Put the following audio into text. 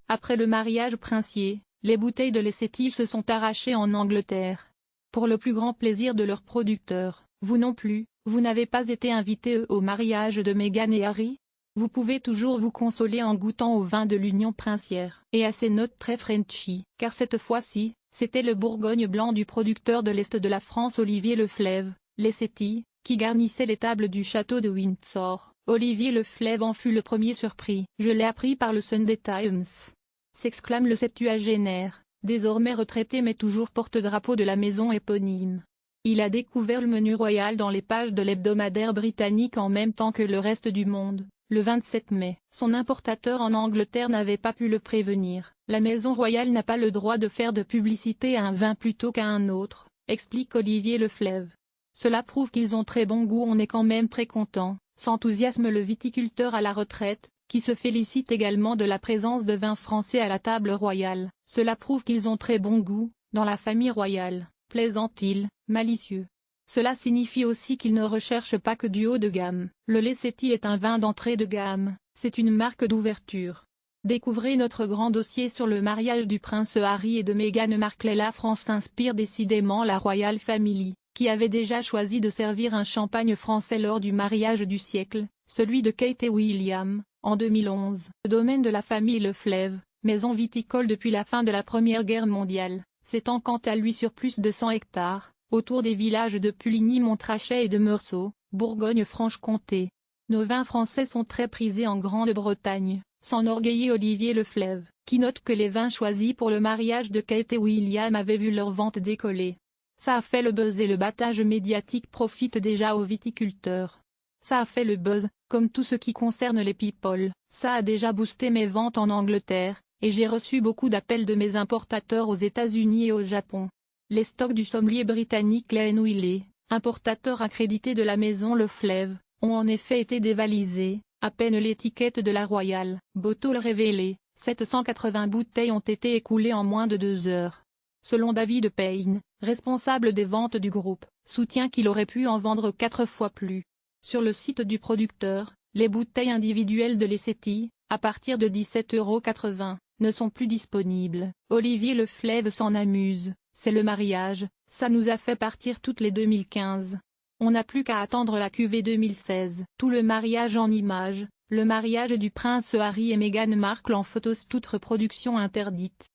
Après le mariage princier, les bouteilles de Lessetti se sont arrachées en Angleterre. Pour le plus grand plaisir de leurs producteurs, vous non plus, vous n'avez pas été invités au mariage de Meghan et Harry? Vous pouvez toujours vous consoler en goûtant au vin de l'Union princière et à ses notes très Frenchy, car cette fois-ci, c'était le Bourgogne blanc du producteur de l'Est de la France Olivier Leflaive, Lessetti, qui garnissait les tables du château de Windsor. Olivier Leflaive en fut le premier surpris. Je l'ai appris par le Sunday Times, s'exclame le septuagénaire, désormais retraité mais toujours porte-drapeau de la maison éponyme. Il a découvert le menu royal dans les pages de l'hebdomadaire britannique en même temps que le reste du monde, le 27 mai. Son importateur en Angleterre n'avait pas pu le prévenir. La maison royale n'a pas le droit de faire de publicité à un vin plutôt qu'à un autre, explique Olivier Leflaive. Cela prouve qu'ils ont très bon goût, on est quand même très content, s'enthousiasme le viticulteur à la retraite, qui se félicite également de la présence de vins français à la table royale. Cela prouve qu'ils ont très bon goût, dans la famille royale, plaisante-t-il, malicieux. Cela signifie aussi qu'ils ne recherchent pas que du haut de gamme. Le Lessetti est un vin d'entrée de gamme, c'est une marque d'ouverture. Découvrez notre grand dossier sur le mariage du prince Harry et de Meghan Markle. La France s'inspire décidément la Royal Family, qui avait déjà choisi de servir un champagne français lors du mariage du siècle, celui de Kate et William, en 2011. Le domaine de la famille Leflaive, maison viticole depuis la fin de la Première Guerre mondiale, s'étend quant à lui sur plus de 100 hectares, autour des villages de Puligny-Montrachet et de Meursault, Bourgogne-Franche-Comté. Nos vins français sont très prisés en Grande-Bretagne, s'enorgueillit Olivier Leflaive, qui note que les vins choisis pour le mariage de Kate et William avaient vu leur vente décoller. Ça a fait le buzz et le battage médiatique profite déjà aux viticulteurs. Ça a fait le buzz, comme tout ce qui concerne les people, ça a déjà boosté mes ventes en Angleterre, et j'ai reçu beaucoup d'appels de mes importateurs aux États-Unis et au Japon. Les stocks du sommelier britannique Glenn Willey, importateur accrédité de la maison Leflaive, ont en effet été dévalisés, à peine l'étiquette de la Royal Bottle révélée, 780 bouteilles ont été écoulées en moins de 2 heures. Selon David Payne, responsable des ventes du groupe, soutient qu'il aurait pu en vendre 4 fois plus. Sur le site du producteur, les bouteilles individuelles de Lessetti, à partir de 17,80 €, ne sont plus disponibles. Olivier Leflaive s'en amuse, c'est le mariage, ça nous a fait partir toutes les 2015. On n'a plus qu'à attendre la cuvée 2016. Tout le mariage en images, le mariage du prince Harry et Meghan Markle en photos, toute reproduction interdite.